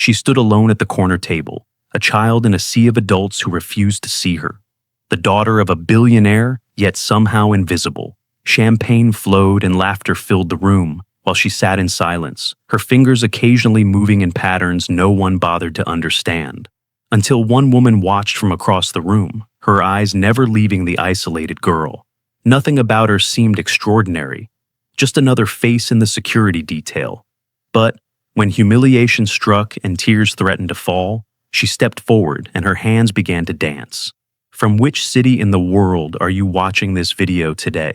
She stood alone at the corner table, a child in a sea of adults who refused to see her. The daughter of a billionaire, yet somehow invisible. Champagne flowed and laughter filled the room while she sat in silence, her fingers occasionally moving in patterns no one bothered to understand. Until one woman watched from across the room, her eyes never leaving the isolated girl. Nothing about her seemed extraordinary, just another face in the security detail. But when humiliation struck and tears threatened to fall, she stepped forward and her hands began to dance. From which city in the world are you watching this video today?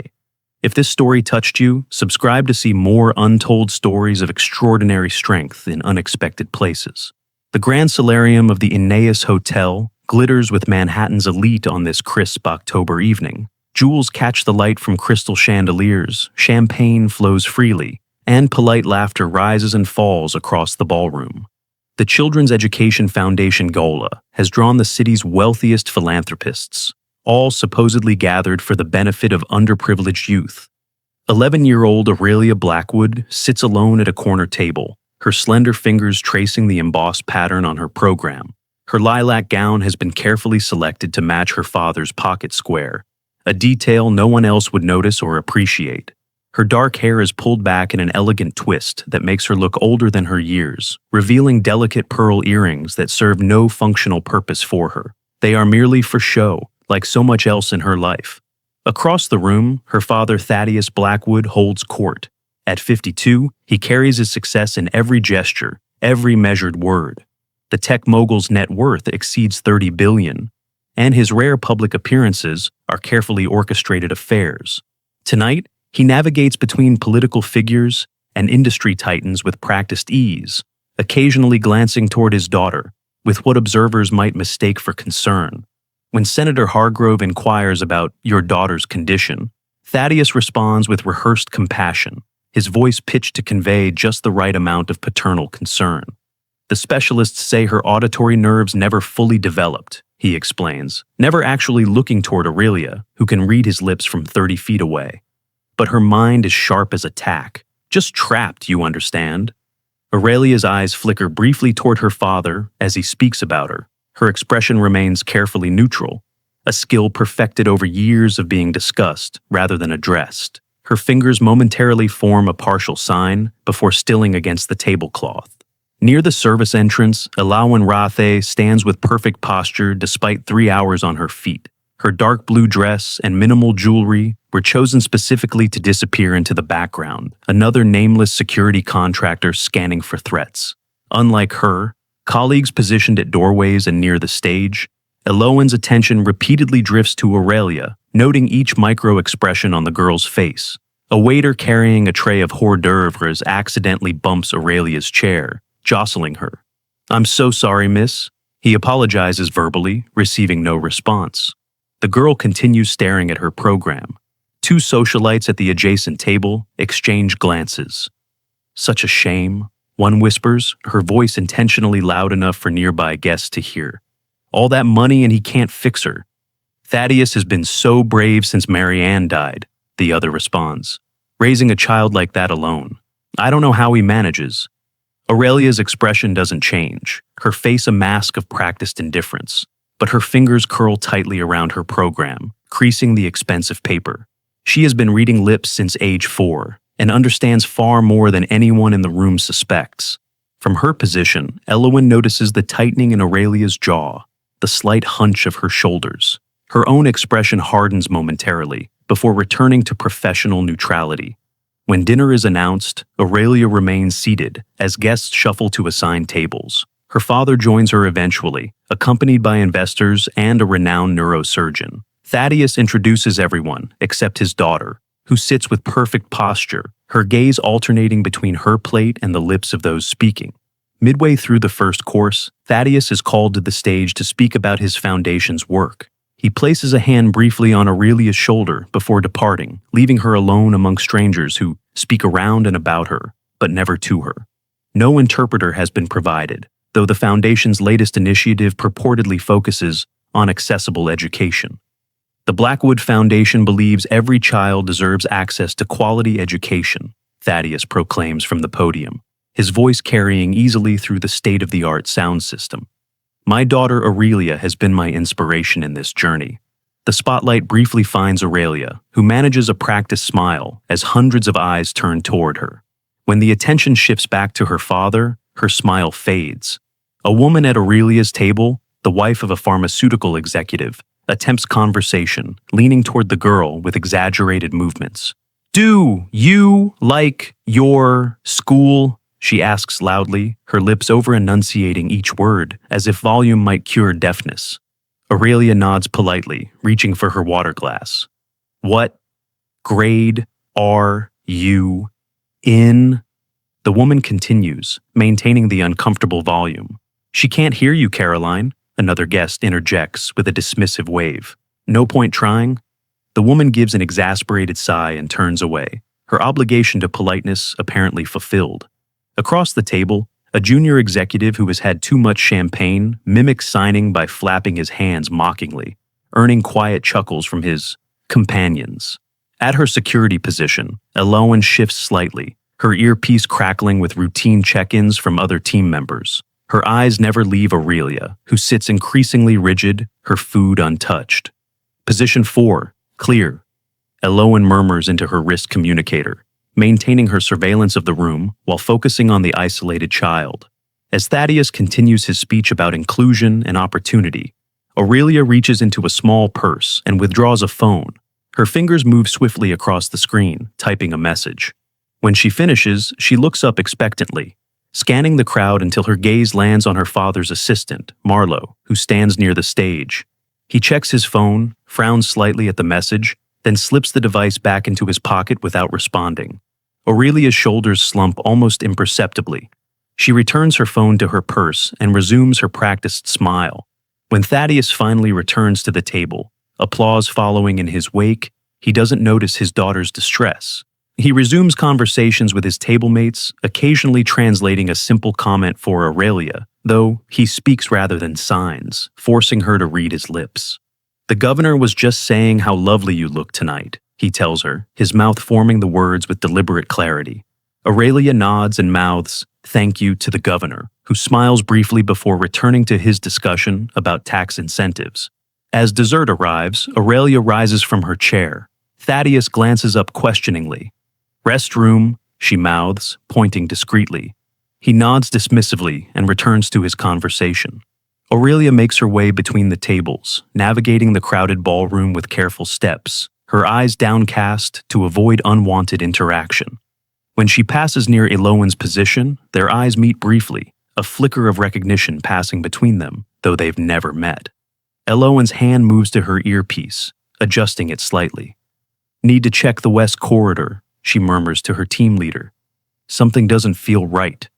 If this story touched you, subscribe to see more untold stories of extraordinary strength in unexpected places. The Grand Solarium of the Aeneas Hotel glitters with Manhattan's elite on this crisp October evening. Jewels catch the light from crystal chandeliers, champagne flows freely, and polite laughter rises and falls across the ballroom. The Children's Education Foundation Gola has drawn the city's wealthiest philanthropists, all supposedly gathered for the benefit of underprivileged youth. 11-year-old Aurelia Blackwood sits alone at a corner table, her slender fingers tracing the embossed pattern on her program. Her lilac gown has been carefully selected to match her father's pocket square, a detail no one else would notice or appreciate. Her dark hair is pulled back in an elegant twist that makes her look older than her years, revealing delicate pearl earrings that serve no functional purpose for her. They are merely for show, like so much else in her life. Across the room, her father Thaddeus Blackwood holds court. At 52, he carries his success in every gesture, every measured word. The tech mogul's net worth exceeds $30 billion, and his rare public appearances are carefully orchestrated affairs. Tonight, he navigates between political figures and industry titans with practiced ease, occasionally glancing toward his daughter, with what observers might mistake for concern. When Senator Hargrove inquires about your daughter's condition, Thaddeus responds with rehearsed compassion, his voice pitched to convey just the right amount of paternal concern. The specialists say her auditory nerves never fully developed, he explains, never actually looking toward Aurelia, who can read his lips from 30 feet away. But her mind is sharp as a tack, just trapped, you understand. Aurelia's eyes flicker briefly toward her father as he speaks about her. Her expression remains carefully neutral, a skill perfected over years of being discussed rather than addressed. Her fingers momentarily form a partial sign before stilling against the tablecloth. Near the service entrance, Alawan Rathe stands with perfect posture despite 3 hours on her feet. Her dark blue dress and minimal jewelry were chosen specifically to disappear into the background, another nameless security contractor scanning for threats. Unlike her, colleagues positioned at doorways and near the stage, Eloan's attention repeatedly drifts to Aurelia, noting each micro-expression on the girl's face. A waiter carrying a tray of hors d'oeuvres accidentally bumps Aurelia's chair, jostling her. "I'm so sorry, miss." He apologizes verbally, receiving no response. The girl continues staring at her program. Two socialites at the adjacent table exchange glances. "Such a shame," one whispers, her voice intentionally loud enough for nearby guests to hear. "All that money and he can't fix her." "Thaddeus has been so brave since Marianne died," the other responds. "Raising a child like that alone. I don't know how he manages." Aurelia's expression doesn't change, her face a mask of practiced indifference, but her fingers curl tightly around her program, creasing the expensive paper. She has been reading lips since age 4, and understands far more than anyone in the room suspects. From her position, Eloan notices the tightening in Aurelia's jaw, the slight hunch of her shoulders. Her own expression hardens momentarily, before returning to professional neutrality. When dinner is announced, Aurelia remains seated as guests shuffle to assigned tables. Her father joins her eventually, accompanied by investors and a renowned neurosurgeon. Thaddeus introduces everyone except his daughter, who sits with perfect posture, her gaze alternating between her plate and the lips of those speaking. Midway through the first course, Thaddeus is called to the stage to speak about his foundation's work. He places a hand briefly on Aurelia's shoulder before departing, leaving her alone among strangers who speak around and about her, but never to her. No interpreter has been provided, though the Foundation's latest initiative purportedly focuses on accessible education. The Blackwood Foundation believes every child deserves access to quality education, Thaddeus proclaims from the podium. his voice carrying easily through the state-of-the-art sound system. My daughter Aurelia has been my inspiration in this journey. The spotlight briefly finds Aurelia, who manages a practiced smile as hundreds of eyes turn toward her. When the attention shifts back to her father, her smile fades. A woman at Aurelia's table, the wife of a pharmaceutical executive, attempts conversation, leaning toward the girl with exaggerated movements. "Do you like your school?" she asks loudly, her lips over-enunciating each word as if volume might cure deafness. Aurelia nods politely, reaching for her water glass. "What grade are you in?" The woman continues, maintaining the uncomfortable volume. "She can't hear you, Caroline," another guest interjects with a dismissive wave. "No point trying?" The woman gives an exasperated sigh and turns away, her obligation to politeness apparently fulfilled. Across the table, a junior executive who has had too much champagne mimics signing by flapping his hands mockingly, earning quiet chuckles from his companions. At her security position, Elowen shifts slightly, her earpiece crackling with routine check-ins from other team members. Her eyes never leave Aurelia, who sits increasingly rigid, her food untouched. Position 4, clear. Elowen murmurs into her wrist communicator, maintaining her surveillance of the room while focusing on the isolated child. As Thaddeus continues his speech about inclusion and opportunity, Aurelia reaches into a small purse and withdraws a phone. Her fingers move swiftly across the screen, typing a message. When she finishes, she looks up expectantly, scanning the crowd until her gaze lands on her father's assistant, Marlowe, who stands near the stage. He checks his phone, frowns slightly at the message, then slips the device back into his pocket without responding. Aurelia's shoulders slump almost imperceptibly. She returns her phone to her purse and resumes her practiced smile. When Thaddeus finally returns to the table, applause following in his wake, he doesn't notice his daughter's distress. He resumes conversations with his tablemates, occasionally translating a simple comment for Aurelia, though he speaks rather than signs, forcing her to read his lips. "The governor was just saying how lovely you look tonight," he tells her, his mouth forming the words with deliberate clarity. Aurelia nods and mouths, "Thank you," to the governor, who smiles briefly before returning to his discussion about tax incentives. As dessert arrives, Aurelia rises from her chair. Thaddeus glances up questioningly. "Restroom," she mouths, pointing discreetly. He nods dismissively and returns to his conversation. Aurelia makes her way between the tables, navigating the crowded ballroom with careful steps, her eyes downcast to avoid unwanted interaction. When she passes near Elowen's position, their eyes meet briefly, a flicker of recognition passing between them, though they've never met. Elowen's hand moves to her earpiece, adjusting it slightly. "Need to check the west corridor," she murmurs to her team leader. "Something doesn't feel right."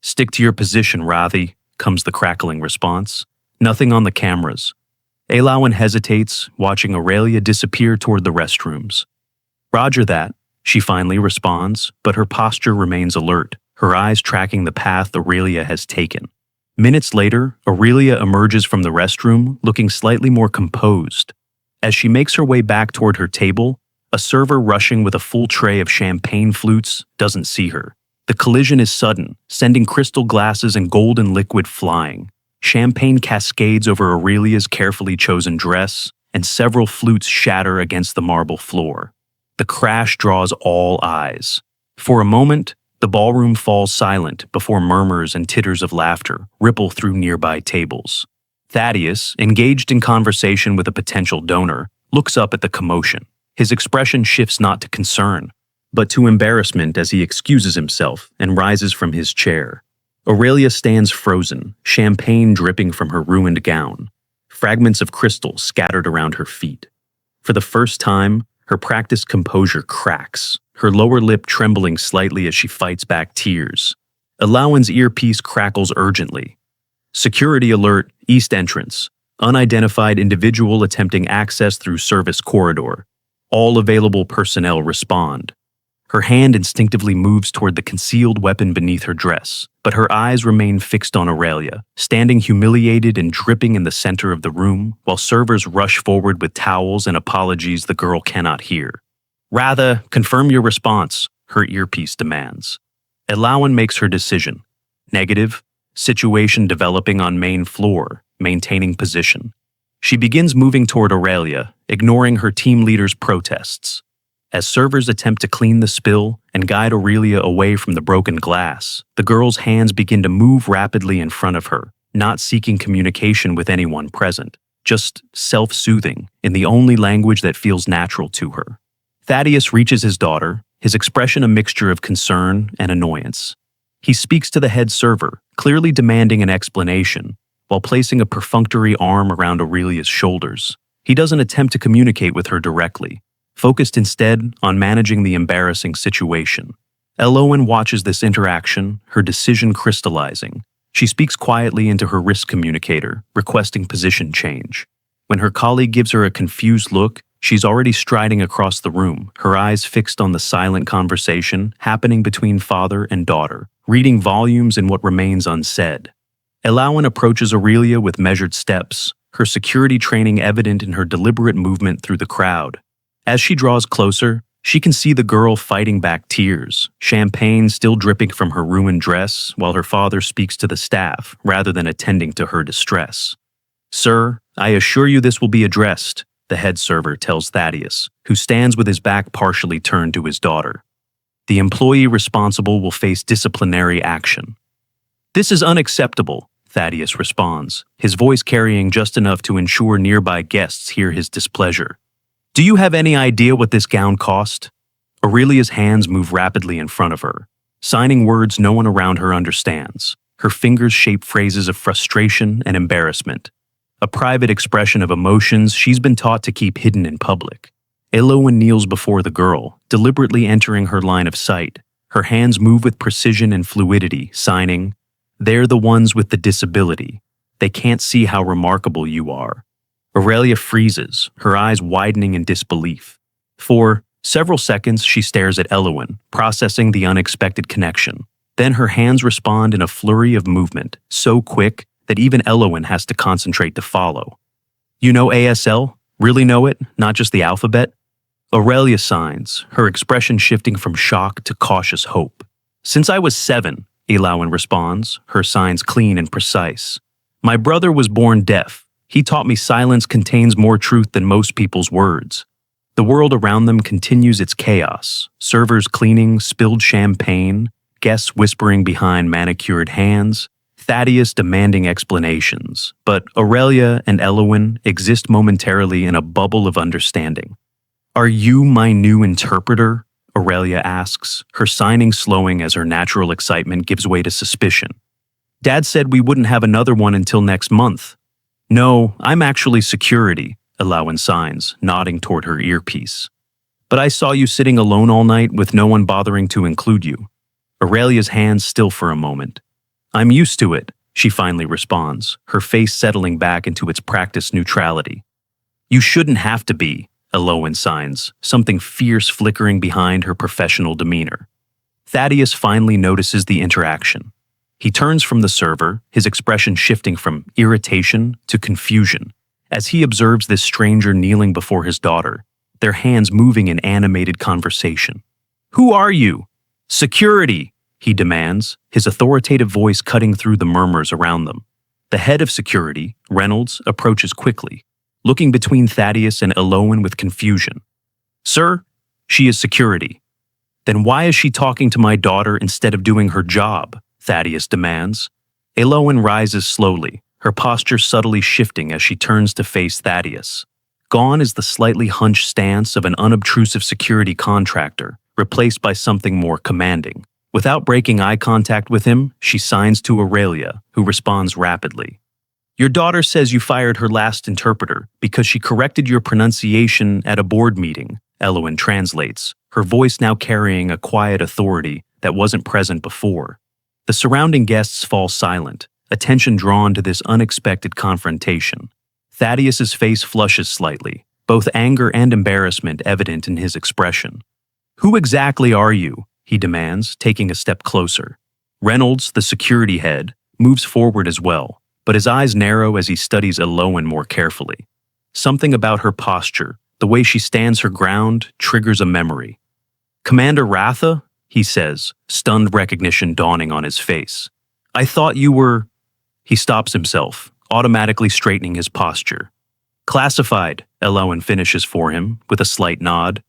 "Stick to your position, Rathi," comes the crackling response. "Nothing on the cameras." Elowen hesitates, watching Aurelia disappear toward the restrooms. "Roger that," she finally responds, but her posture remains alert, her eyes tracking the path Aurelia has taken. Minutes later, Aurelia emerges from the restroom, looking slightly more composed. As she makes her way back toward her table, a server rushing with a full tray of champagne flutes doesn't see her. The collision is sudden, sending crystal glasses and golden liquid flying. Champagne cascades over Aurelia's carefully chosen dress, and several flutes shatter against the marble floor. The crash draws all eyes. For a moment, the ballroom falls silent before murmurs and titters of laughter ripple through nearby tables. Thaddeus, engaged in conversation with a potential donor, looks up at the commotion. His expression shifts not to concern, but to embarrassment as he excuses himself and rises from his chair. Aurelia stands frozen, champagne dripping from her ruined gown, fragments of crystal scattered around her feet. For the first time, her practiced composure cracks, her lower lip trembling slightly as she fights back tears. Elowen's earpiece crackles urgently. "Security alert, east entrance. Unidentified individual attempting access through service corridor. All available personnel respond." Her hand instinctively moves toward the concealed weapon beneath her dress, but her eyes remain fixed on Aurelia, standing humiliated and dripping in the center of the room, while servers rush forward with towels and apologies the girl cannot hear. "Rather, confirm your response," her earpiece demands. Elowen makes her decision. Negative, situation developing on main floor, maintaining position. She begins moving toward Aurelia, ignoring her team leader's protests. As servers attempt to clean the spill and guide Aurelia away from the broken glass, the girl's hands begin to move rapidly in front of her, not seeking communication with anyone present, just self-soothing in the only language that feels natural to her. Thaddeus reaches his daughter, his expression a mixture of concern and annoyance. He speaks to the head server, clearly demanding an explanation, while placing a perfunctory arm around Aurelia's shoulders. He doesn't attempt to communicate with her directly, focused instead on managing the embarrassing situation. Elowen watches this interaction, her decision crystallizing. She speaks quietly into her wrist communicator, requesting position change. When her colleague gives her a confused look, she's already striding across the room, her eyes fixed on the silent conversation happening between father and daughter, reading volumes in what remains unsaid. Elowen approaches Aurelia with measured steps, her security training evident in her deliberate movement through the crowd. As she draws closer, she can see the girl fighting back tears, champagne still dripping from her ruined dress, while her father speaks to the staff rather than attending to her distress. "Sir, I assure you this will be addressed," the head server tells Thaddeus, who stands with his back partially turned to his daughter. "The employee responsible will face disciplinary action." "This is unacceptable," Thaddeus responds, his voice carrying just enough to ensure nearby guests hear his displeasure. "Do you have any idea what this gown cost?" Aurelia's hands move rapidly in front of her, signing words no one around her understands. Her fingers shape phrases of frustration and embarrassment, a private expression of emotions she's been taught to keep hidden in public. Elowen kneels before the girl, deliberately entering her line of sight. Her hands move with precision and fluidity, signing, "They're the ones with the disability. They can't see how remarkable you are." Aurelia freezes, her eyes widening in disbelief. For several seconds, she stares at Elowen, processing the unexpected connection. Then her hands respond in a flurry of movement, so quick that even Elowen has to concentrate to follow. "You know ASL? Really know it? Not just the alphabet?" Aurelia signs, her expression shifting from shock to cautious hope. "Since I was 7, Elowen responds, her signs clean and precise. "My brother was born deaf. He taught me silence contains more truth than most people's words." The world around them continues its chaos. Servers cleaning spilled champagne, guests whispering behind manicured hands, Thaddeus demanding explanations. But Aurelia and Elowen exist momentarily in a bubble of understanding. "Are you my new interpreter?" Aurelia asks, her signing slowing as her natural excitement gives way to suspicion. "Dad said we wouldn't have another one until next month." "No, I'm actually security," Elowen signs, nodding toward her earpiece. "But I saw you sitting alone all night with no one bothering to include you." Aurelia's hands still for a moment. "I'm used to it," she finally responds, her face settling back into its practiced neutrality. "You shouldn't have to be," Elowen signs, something fierce flickering behind her professional demeanor. Thaddeus finally notices the interaction. He turns from the server, his expression shifting from irritation to confusion, as he observes this stranger kneeling before his daughter, their hands moving in animated conversation. "Who are you?" "Security," he demands, his authoritative voice cutting through the murmurs around them. The head of security, Reynolds, approaches quickly, looking between Thaddeus and Elowen with confusion. "Sir, she is security." "Then why is she talking to my daughter instead of doing her job?" Thaddeus demands. Elowen rises slowly, her posture subtly shifting as she turns to face Thaddeus. Gone is the slightly hunched stance of an unobtrusive security contractor, replaced by something more commanding. Without breaking eye contact with him, she signs to Aurelia, who responds rapidly. "Your daughter says you fired her last interpreter because she corrected your pronunciation at a board meeting," Elowen translates, her voice now carrying a quiet authority that wasn't present before. The surrounding guests fall silent, attention drawn to this unexpected confrontation. Thaddeus's face flushes slightly, both anger and embarrassment evident in his expression. "Who exactly are you?" he demands, taking a step closer. Reynolds, the security head, moves forward as well, but his eyes narrow as he studies Elowen more carefully. Something about her posture, the way she stands her ground, triggers a memory. "Commander Ratha?" he says, stunned recognition dawning on his face. I thought you were… He stops himself, automatically straightening his posture. Classified, Elowen finishes for him, with a slight nod.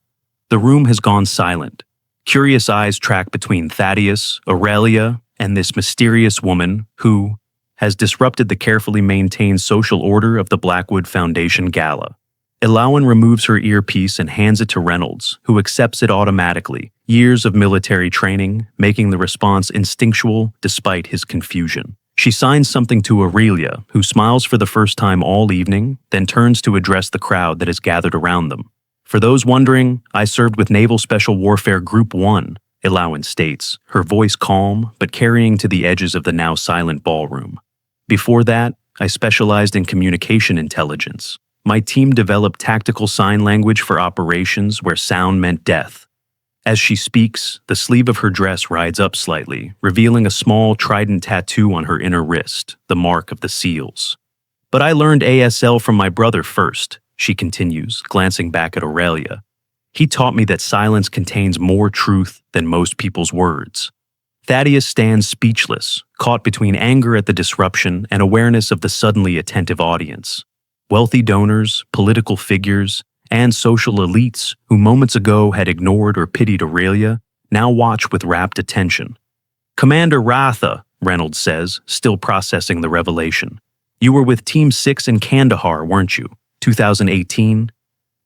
The room has gone silent. Curious eyes track between Thaddeus, Aurelia, and this mysterious woman who has disrupted the carefully maintained social order of the Blackwood Foundation Gala. Elowen removes her earpiece and hands it to Reynolds, who accepts it automatically, years of military training, making the response instinctual despite his confusion. She signs something to Aurelia, who smiles for the first time all evening, then turns to address the crowd that is gathered around them. For those wondering, I served with Naval Special Warfare Group 1, Elowen states, her voice calm but carrying to the edges of the now silent ballroom. Before that, I specialized in communication intelligence. My team developed tactical sign language for operations where sound meant death. As she speaks, the sleeve of her dress rides up slightly, revealing a small trident tattoo on her inner wrist, the mark of the SEALs. But I learned ASL from my brother first, she continues, glancing back at Aurelia. He taught me that silence contains more truth than most people's words. Thaddeus stands speechless, caught between anger at the disruption and awareness of the suddenly attentive audience. Wealthy donors, political figures, and social elites who moments ago had ignored or pitied Aurelia now watch with rapt attention. Commander Ratha, Reynolds says, still processing the revelation. You were with Team 6 in Kandahar, weren't you? 2018?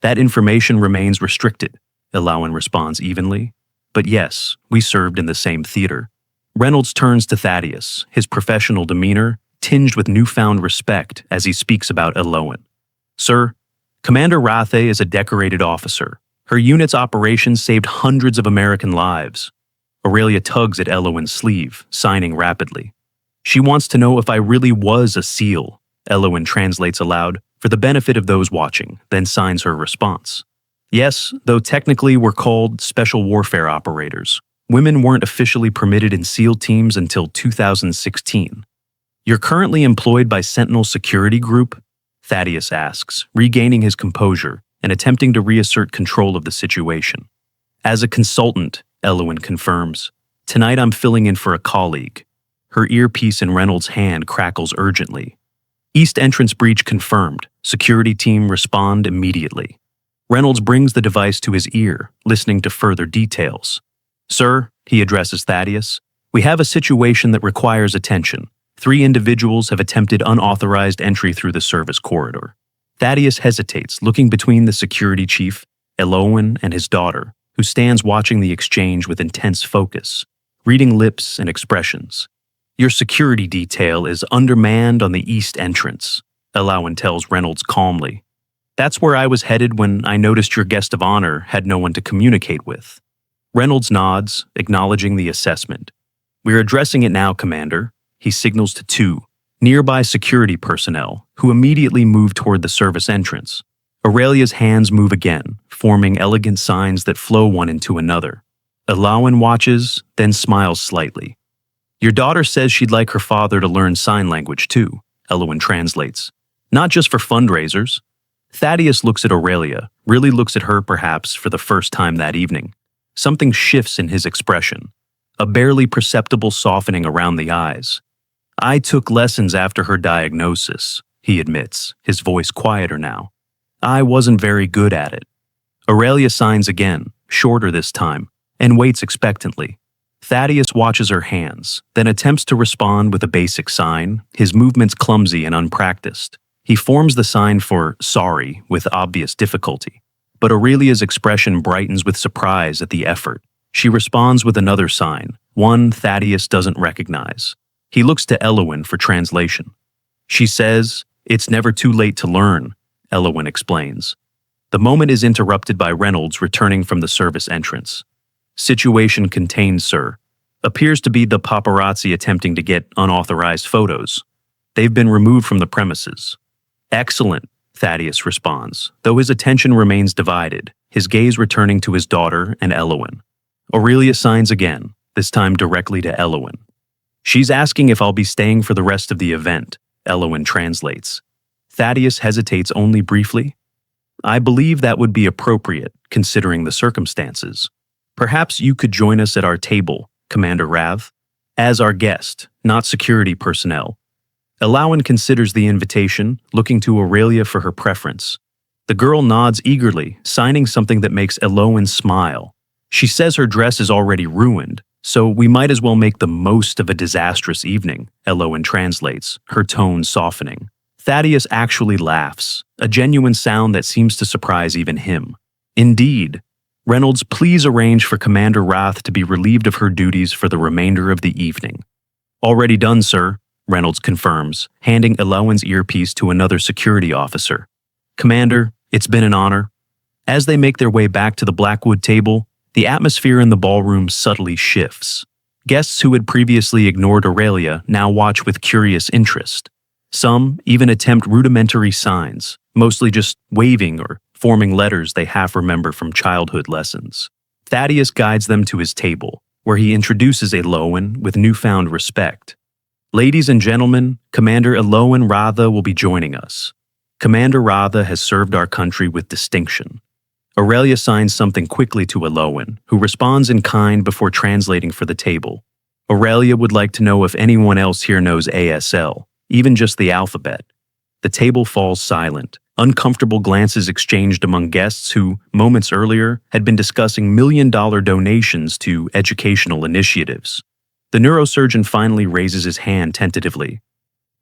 That information remains restricted, Elowen responds evenly. But yes, we served in the same theater. Reynolds turns to Thaddeus, his professional demeanor tinged with newfound respect as he speaks about Elowen. Sir, Commander Rathe is a decorated officer. Her unit's operations saved hundreds of American lives. Aurelia tugs at Elowen's sleeve, signing rapidly. She wants to know if I really was a SEAL, Elowen translates aloud for the benefit of those watching, then signs her response. Yes, though technically we're called Special Warfare Operators. Women weren't officially permitted in SEAL teams until 2016. You're currently employed by Sentinel Security Group? Thaddeus asks, regaining his composure and attempting to reassert control of the situation. As a consultant, Elowen confirms. Tonight I'm filling in for a colleague. Her earpiece in Reynolds' hand crackles urgently. East entrance breach confirmed. Security team respond immediately. Reynolds brings the device to his ear, listening to further details. Sir, he addresses Thaddeus, we have a situation that requires attention. 3 individuals have attempted unauthorized entry through the service corridor. Thaddeus hesitates, looking between the security chief, Elowen, and his daughter, who stands watching the exchange with intense focus, reading lips and expressions. Your security detail is undermanned on the east entrance, Elowen tells Reynolds calmly. That's where I was headed when I noticed your guest of honor had no one to communicate with. Reynolds nods, acknowledging the assessment. We're addressing it now, Commander. He signals to 2 nearby security personnel, who immediately move toward the service entrance. Aurelia's hands move again, forming elegant signs that flow one into another. Elowen watches, then smiles slightly. Your daughter says she'd like her father to learn sign language too, Elowen translates. Not just for fundraisers. Thaddeus looks at Aurelia, really looks at her perhaps for the first time that evening. Something shifts in his expression, a barely perceptible softening around the eyes. I took lessons after her diagnosis, he admits, his voice quieter now. I wasn't very good at it. Aurelia signs again, shorter this time, and waits expectantly. Thaddeus watches her hands, then attempts to respond with a basic sign, his movements clumsy and unpracticed. He forms the sign for sorry with obvious difficulty. But Aurelia's expression brightens with surprise at the effort. She responds with another sign, one Thaddeus doesn't recognize. He looks to Elowen for translation. She says, "It's never too late to learn," Elowen explains. The moment is interrupted by Reynolds returning from the service entrance. Situation contained, sir. Appears to be the paparazzi attempting to get unauthorized photos. They've been removed from the premises. Excellent, Thaddeus responds, though his attention remains divided, his gaze returning to his daughter and Elowen. Aurelia signs again, this time directly to Elowen. She's asking if I'll be staying for the rest of the event, Elowen translates. Thaddeus hesitates only briefly. I believe that would be appropriate, considering the circumstances. Perhaps you could join us at our table, Commander Rath, as our guest, not security personnel. Elowen considers the invitation, looking to Aurelia for her preference. The girl nods eagerly, signing something that makes Elowen smile. She says her dress is already ruined, so we might as well make the most of a disastrous evening, Elowen translates, her tone softening. Thaddeus actually laughs, a genuine sound that seems to surprise even him. Indeed. Reynolds, please arrange for Commander Rath to be relieved of her duties for the remainder of the evening. Already done, sir, Reynolds confirms, handing Elowen's earpiece to another security officer. Commander, it's been an honor. As they make their way back to the Blackwood table, the atmosphere in the ballroom subtly shifts. Guests who had previously ignored Aurelia now watch with curious interest. Some even attempt rudimentary signs, mostly just waving or forming letters they half remember from childhood lessons. Thaddeus guides them to his table, where he introduces Elowen with newfound respect. Ladies and gentlemen, Commander Elowen Ratha will be joining us. Commander Ratha has served our country with distinction. Aurelia signs something quickly to Elowen, who responds in kind before translating for the table. Aurelia would like to know if anyone else here knows ASL, even just the alphabet. The table falls silent. Uncomfortable glances exchanged among guests who, moments earlier, had been discussing million-dollar donations to educational initiatives. The neurosurgeon finally raises his hand tentatively.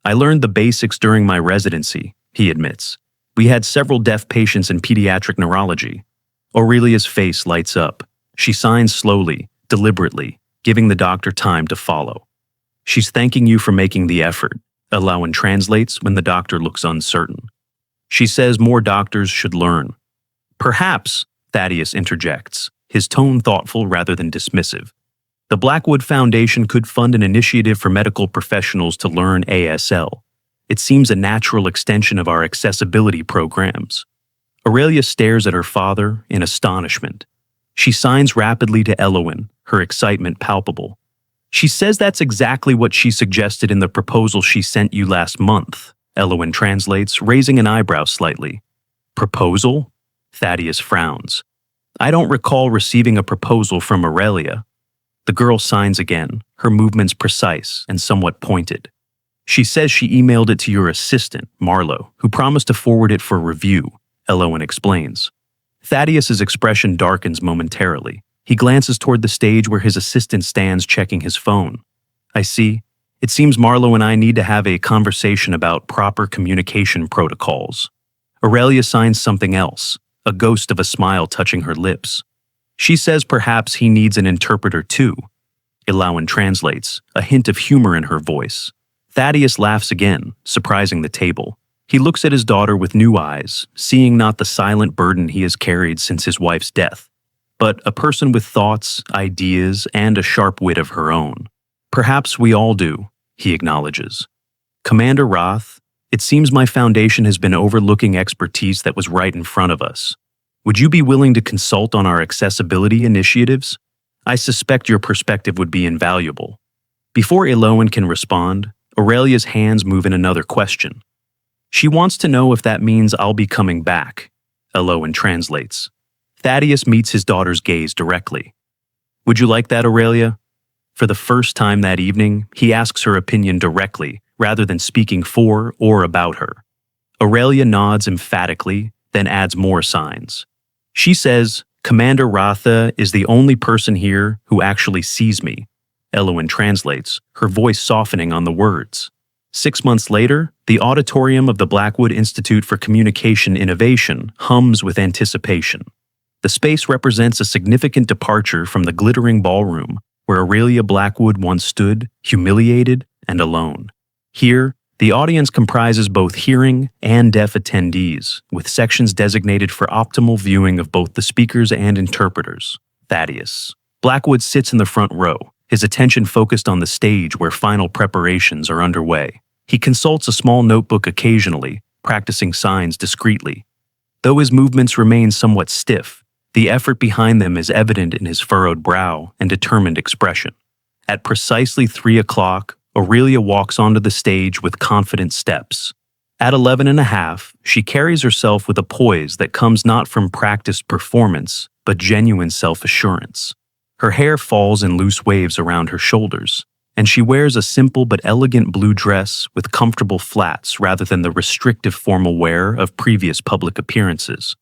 I learned the basics during my residency, he admits. We had several deaf patients in pediatric neurology. Aurelia's face lights up. She signs slowly, deliberately, giving the doctor time to follow. She's thanking you for making the effort, Elowen translates when the doctor looks uncertain. She says more doctors should learn. Perhaps, Thaddeus interjects, his tone thoughtful rather than dismissive. The Blackwood Foundation could fund an initiative for medical professionals to learn ASL. It seems a natural extension of our accessibility programs. Aurelia stares at her father in astonishment. She signs rapidly to Elowen, her excitement palpable. She says that's exactly what she suggested in the proposal she sent you last month, Elowen translates, raising an eyebrow slightly. Proposal? Thaddeus frowns. I don't recall receiving a proposal from Aurelia. The girl signs again, her movements precise and somewhat pointed. She says she emailed it to your assistant, Marlowe, who promised to forward it for review, Elowen explains. Thaddeus's expression darkens momentarily. He glances toward the stage where his assistant stands checking his phone. I see. It seems Marlowe and I need to have a conversation about proper communication protocols. Aurelia signs something else, a ghost of a smile touching her lips. She says perhaps he needs an interpreter too. Elowen translates, a hint of humor in her voice. Thaddeus laughs again, surprising the table. He looks at his daughter with new eyes, seeing not the silent burden he has carried since his wife's death, but a person with thoughts, ideas, and a sharp wit of her own. Perhaps we all do, he acknowledges. Commander Rath, it seems my foundation has been overlooking expertise that was right in front of us. Would you be willing to consult on our accessibility initiatives? I suspect your perspective would be invaluable. Before Elowen can respond, Aurelia's hands move in another question. She wants to know if that means I'll be coming back, Elowen translates. Thaddeus meets his daughter's gaze directly. Would you like that, Aurelia? For the first time that evening, he asks her opinion directly, rather than speaking for or about her. Aurelia nods emphatically, then adds more signs. She says, Commander Ratha is the only person here who actually sees me. Elowen translates, her voice softening on the words. 6 months later, the auditorium of the Blackwood Institute for Communication Innovation hums with anticipation. The space represents a significant departure from the glittering ballroom where Aurelia Blackwood once stood, humiliated and alone. Here, the audience comprises both hearing and deaf attendees, with sections designated for optimal viewing of both the speakers and interpreters. Thaddeus. Blackwood sits in the front row, his attention focused on the stage where final preparations are underway. He consults a small notebook occasionally, practicing signs discreetly. Though his movements remain somewhat stiff, the effort behind them is evident in his furrowed brow and determined expression. At precisely 3 o'clock, Aurelia walks onto the stage with confident steps. At 11:30, she carries herself with a poise that comes not from practiced performance, but genuine self-assurance. Her hair falls in loose waves around her shoulders, and she wears a simple but elegant blue dress with comfortable flats rather than the restrictive formal wear of previous public appearances.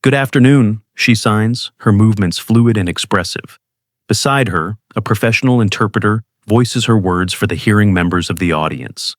"Good afternoon," she signs, her movements fluid and expressive. Beside her, a professional interpreter voices her words for the hearing members of the audience.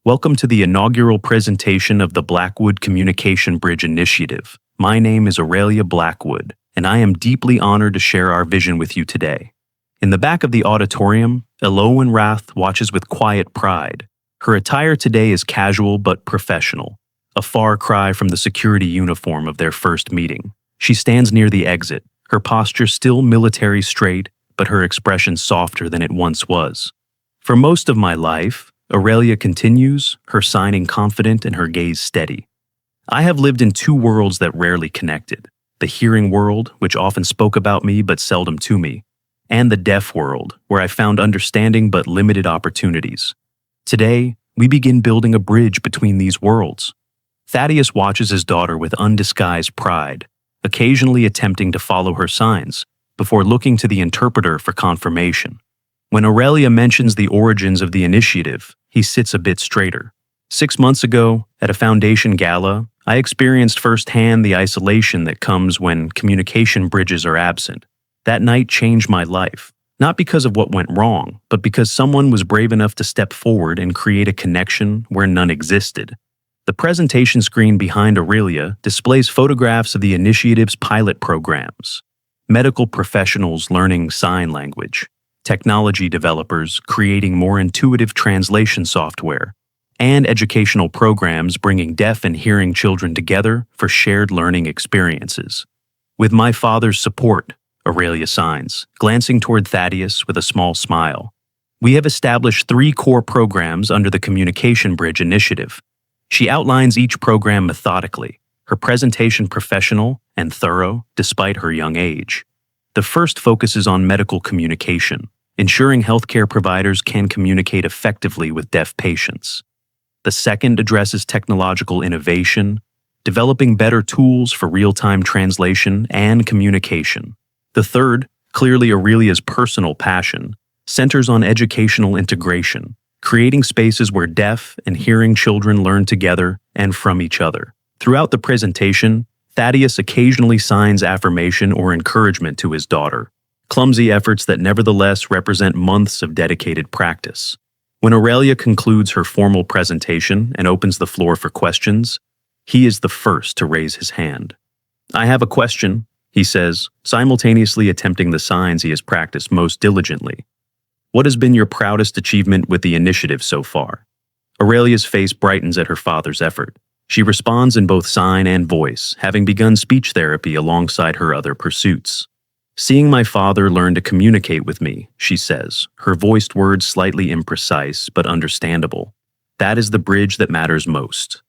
"Welcome to the inaugural presentation of the Blackwood Communication Bridge Initiative. My name is Aurelia Blackwood, and I am deeply honored to share our vision with you today." In the back of the auditorium, Elowen Rath watches with quiet pride. Her attire today is casual but professional, a far cry from the security uniform of their first meeting. She stands near the exit, her posture still military straight, but her expression softer than it once was. "For most of my life," Aurelia continues, her signing confident and her gaze steady, "I have lived in two worlds that rarely connected. The hearing world, which often spoke about me but seldom to me, and the deaf world, where I found understanding but limited opportunities. Today, we begin building a bridge between these worlds." Thaddeus watches his daughter with undisguised pride, occasionally attempting to follow her signs, before looking to the interpreter for confirmation. When Aurelia mentions the origins of the initiative, he sits a bit straighter. "6 months ago, at a foundation gala, I experienced firsthand the isolation that comes when communication bridges are absent. That night changed my life, not because of what went wrong, but because someone was brave enough to step forward and create a connection where none existed." The presentation screen behind Aurelia displays photographs of the initiative's pilot programs. Medical professionals learning sign language, technology developers creating more intuitive translation software, and educational programs bringing deaf and hearing children together for shared learning experiences. "With my father's support," Aurelia signs, glancing toward Thaddeus with a small smile, "we have established 3 core programs under the Communication Bridge Initiative." She outlines each program methodically, her presentation professional and thorough despite her young age. The first focuses on medical communication, ensuring healthcare providers can communicate effectively with deaf patients. The second addresses technological innovation, developing better tools for real-time translation and communication. The third, clearly Aurelia's personal passion, centers on educational integration, creating spaces where deaf and hearing children learn together and from each other. Throughout the presentation, Thaddeus occasionally signs affirmation or encouragement to his daughter, clumsy efforts that nevertheless represent months of dedicated practice. When Aurelia concludes her formal presentation and opens the floor for questions, he is the first to raise his hand. "I have a question," he says, simultaneously attempting the signs he has practiced most diligently. "What has been your proudest achievement with the initiative so far?" Aurelia's face brightens at her father's effort. She responds in both sign and voice, having begun speech therapy alongside her other pursuits. "Seeing my father learn to communicate with me," she says, her voiced words slightly imprecise but understandable. "That is the bridge that matters most."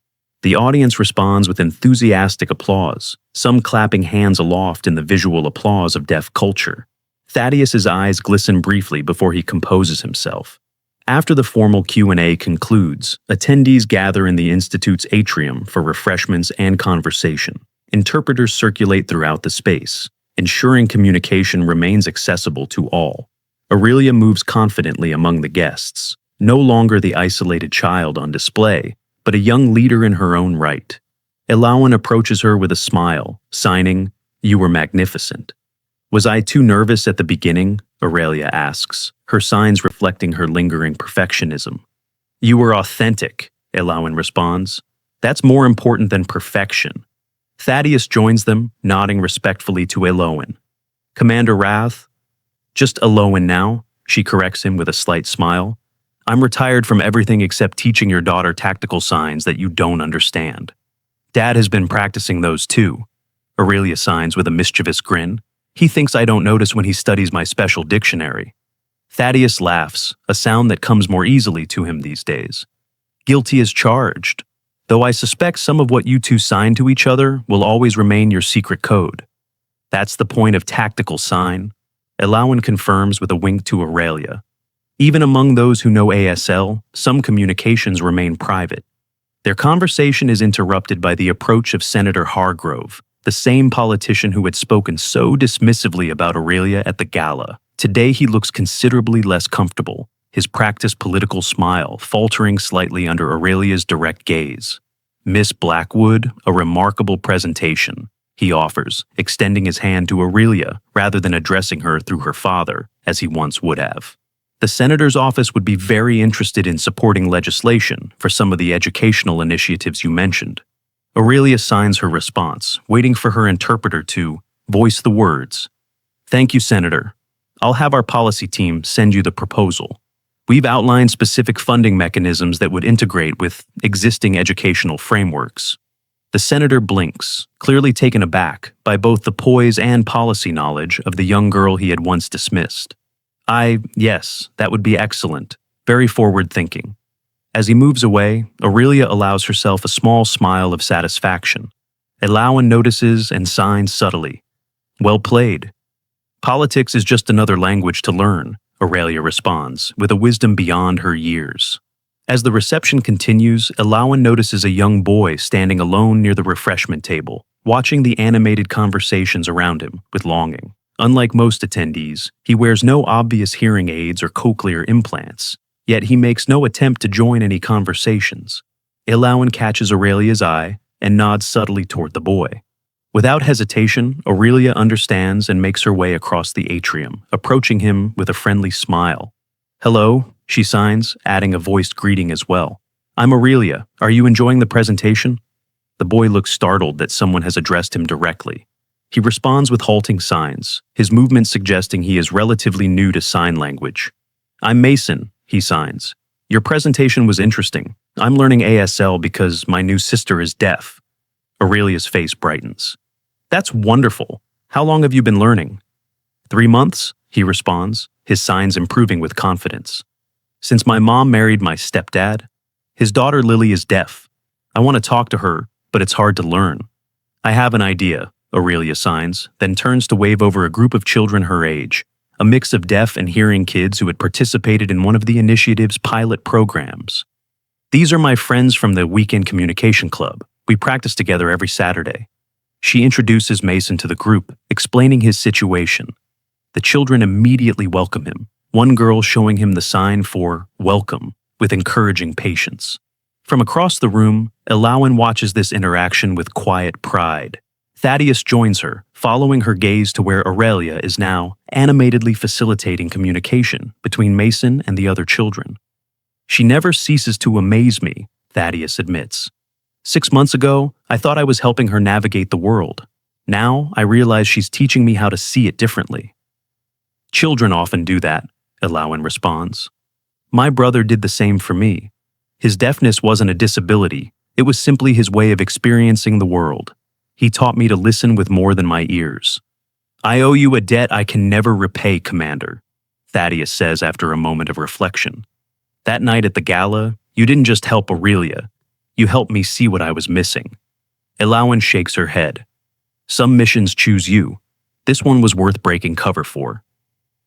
The audience responds with enthusiastic applause, some clapping hands aloft in the visual applause of deaf culture. Thaddeus's eyes glisten briefly before he composes himself. After the formal Q&A concludes, attendees gather in the Institute's atrium for refreshments and conversation. Interpreters circulate throughout the space, ensuring communication remains accessible to all. Aurelia moves confidently among the guests, no longer the isolated child on display, but a young leader in her own right. Elowen approaches her with a smile, signing, "You were magnificent." "Was I too nervous at the beginning?" Aurelia asks, her signs reflecting her lingering perfectionism. "You were authentic," Elowen responds. "That's more important than perfection." Thaddeus joins them, nodding respectfully to Elowen. "Commander Rath?" "Just Elowen now," she corrects him with a slight smile. "I'm retired from everything except teaching your daughter tactical signs that you don't understand." "Dad has been practicing those too," Aurelia signs with a mischievous grin. "He thinks I don't notice when he studies my special dictionary." Thaddeus laughs, a sound that comes more easily to him these days. "Guilty as charged, though I suspect some of what you two sign to each other will always remain your secret code." "That's the point of tactical sign," Elowen confirms with a wink to Aurelia. "Even among those who know ASL, some communications remain private." Their conversation is interrupted by the approach of Senator Hargrove, the same politician who had spoken so dismissively about Aurelia at the gala. Today he looks considerably less comfortable, his practiced political smile faltering slightly under Aurelia's direct gaze. "Miss Blackwood, a remarkable presentation," he offers, extending his hand to Aurelia rather than addressing her through her father, as he once would have. "The senator's office would be very interested in supporting legislation for some of the educational initiatives you mentioned." Aurelia signs her response, waiting for her interpreter to voice the words. "Thank you, Senator. I'll have our policy team send you the proposal. We've outlined specific funding mechanisms that would integrate with existing educational frameworks." The senator blinks, clearly taken aback by both the poise and policy knowledge of the young girl he had once dismissed. Yes, that would be excellent. Very forward-thinking." As he moves away, Aurelia allows herself a small smile of satisfaction. Elawan notices and signs subtly. "Well played." "Politics is just another language to learn," Aurelia responds, with a wisdom beyond her years. As the reception continues, Elawan notices a young boy standing alone near the refreshment table, watching the animated conversations around him with longing. Unlike most attendees, he wears no obvious hearing aids or cochlear implants, yet he makes no attempt to join any conversations. Elawan catches Aurelia's eye and nods subtly toward the boy. Without hesitation, Aurelia understands and makes her way across the atrium, approaching him with a friendly smile. "Hello," she signs, adding a voiced greeting as well. "I'm Aurelia. Are you enjoying the presentation?" The boy looks startled that someone has addressed him directly. He responds with halting signs, his movements suggesting he is relatively new to sign language. "I'm Mason," he signs. "Your presentation was interesting. I'm learning ASL because my new sister is deaf." Aurelia's face brightens. "That's wonderful. How long have you been learning?" 3 months, he responds, his signs improving with confidence. "Since my mom married my stepdad. His daughter Lily is deaf. I want to talk to her, but it's hard to learn." "I have an idea," Aurelia signs, then turns to wave over a group of children her age, a mix of deaf and hearing kids who had participated in one of the initiative's pilot programs. "These are my friends from the Weekend Communication Club. We practice together every Saturday." She introduces Mason to the group, explaining his situation. The children immediately welcome him, one girl showing him the sign for welcome with encouraging patience. From across the room, Elawan watches this interaction with quiet pride. Thaddeus joins her, following her gaze to where Aurelia is now animatedly facilitating communication between Mason and the other children. "She never ceases to amaze me," Thaddeus admits. 6 months ago, I thought I was helping her navigate the world. Now, I realize she's teaching me how to see it differently." "Children often do that," Elawan responds. "My brother did the same for me. His deafness wasn't a disability, it was simply his way of experiencing the world. He taught me to listen with more than my ears." "I owe you a debt I can never repay, Commander," Thaddeus says after a moment of reflection. "That night at the gala, you didn't just help Aurelia, you helped me see what I was missing." Elawan shakes her head. "Some missions choose you. This one was worth breaking cover for."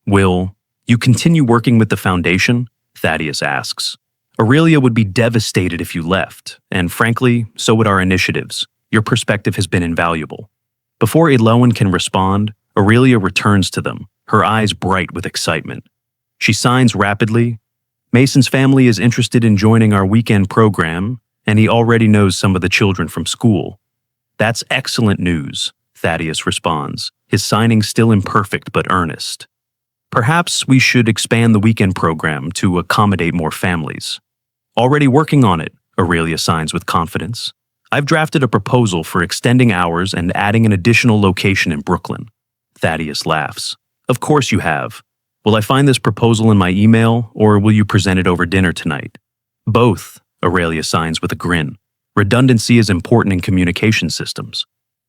"Will you continue working with the Foundation?" Thaddeus asks. "Aurelia would be devastated if you left, and frankly, so would our initiatives. Your perspective has been invaluable." Before Elawan can respond, Aurelia returns to them, her eyes bright with excitement. She signs rapidly. "Mason's family is interested in joining our weekend program, and he already knows some of the children from school." "That's excellent news," Thaddeus responds, his signing still imperfect but earnest. "Perhaps we should expand the weekend program to accommodate more families." "Already working on it," Aurelia signs with confidence. "I've drafted a proposal for extending hours and adding an additional location in Brooklyn." Thaddeus laughs. "Of course you have. Will I find this proposal in my email, or will you present it over dinner tonight?" "Both," Aurelia signs with a grin. "Redundancy is important in communication systems."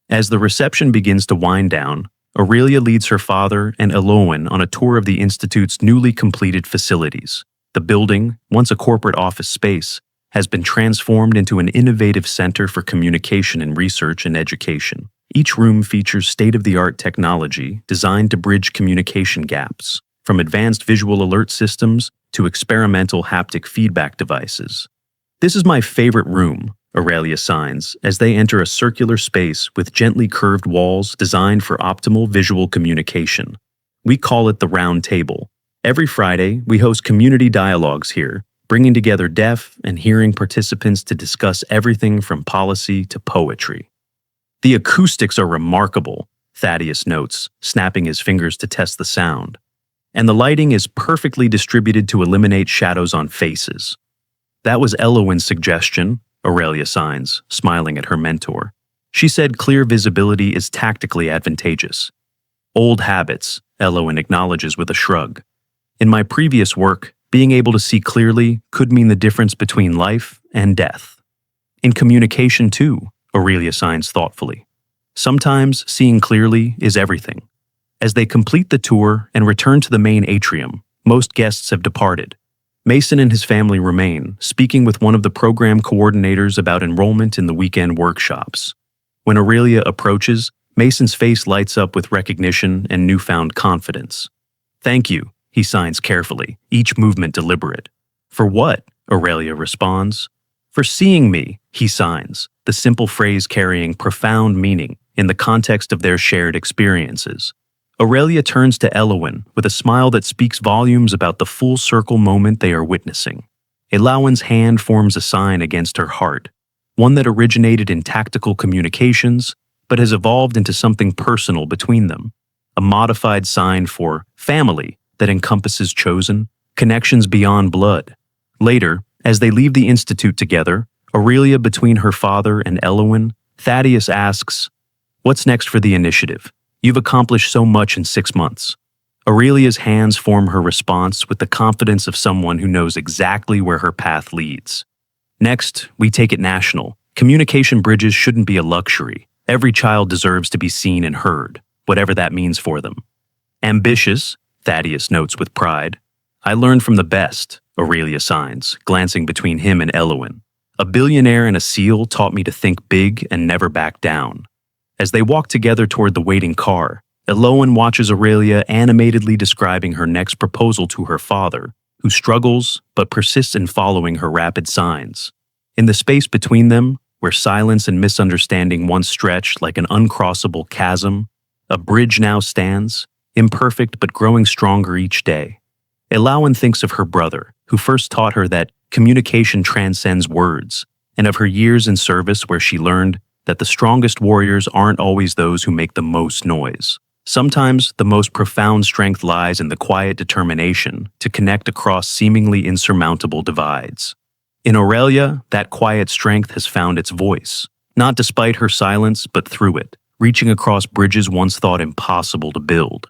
As the reception begins to wind down, Aurelia leads her father and Elawan on a tour of the Institute's newly completed facilities. The building, once a corporate office space, has been transformed into an innovative center for communication and research and education. Each room features state-of-the-art technology designed to bridge communication gaps, from advanced visual alert systems to experimental haptic feedback devices. "This is my favorite room," Aurelia signs as they enter a circular space with gently curved walls designed for optimal visual communication. We call it the Round Table. Every Friday, we host community dialogues here, bringing together deaf and hearing participants to discuss everything from policy to poetry. The acoustics are remarkable, Thaddeus notes, snapping his fingers to test the sound. And the lighting is perfectly distributed to eliminate shadows on faces. That was Elowen's suggestion, Aurelia signs, smiling at her mentor. She said clear visibility is tactically advantageous. Old habits, Elowen acknowledges with a shrug. In my previous work, being able to see clearly could mean the difference between life and death. In communication too, Aurelia signs thoughtfully. Sometimes seeing clearly is everything. As they complete the tour and return to the main atrium, most guests have departed. Mason and his family remain, speaking with one of the program coordinators about enrollment in the weekend workshops. When Aurelia approaches, Mason's face lights up with recognition and newfound confidence. "Thank you," he signs carefully, each movement deliberate. "For what?" Aurelia responds. "For seeing me," he signs, the simple phrase carrying profound meaning in the context of their shared experiences. Aurelia turns to Elowen with a smile that speaks volumes about the full circle moment they are witnessing. Elowen's hand forms a sign against her heart, one that originated in tactical communications but has evolved into something personal between them, a modified sign for family that encompasses chosen connections beyond blood. Later, as they leave the institute together, Aurelia between her father and Elowen, Thaddeus asks, "What's next for the initiative? You've accomplished so much in 6 months." Aurelia's hands form her response with the confidence of someone who knows exactly where her path leads. "Next, we take it national. Communication bridges shouldn't be a luxury. Every child deserves to be seen and heard, whatever that means for them." "Ambitious," Thaddeus notes with pride. "I learned from the best," Aurelia signs, glancing between him and Elowen. "A billionaire and a seal taught me to think big and never back down." As they walk together toward the waiting car, Elowen watches Aurelia animatedly describing her next proposal to her father, who struggles but persists in following her rapid signs. In the space between them, where silence and misunderstanding once stretched like an uncrossable chasm, a bridge now stands, imperfect but growing stronger each day. Elowen thinks of her brother, who first taught her that communication transcends words, and of her years in service where she learned that the strongest warriors aren't always those who make the most noise. Sometimes the most profound strength lies in the quiet determination to connect across seemingly insurmountable divides. In Aurelia, that quiet strength has found its voice, not despite her silence, but through it, reaching across bridges once thought impossible to build.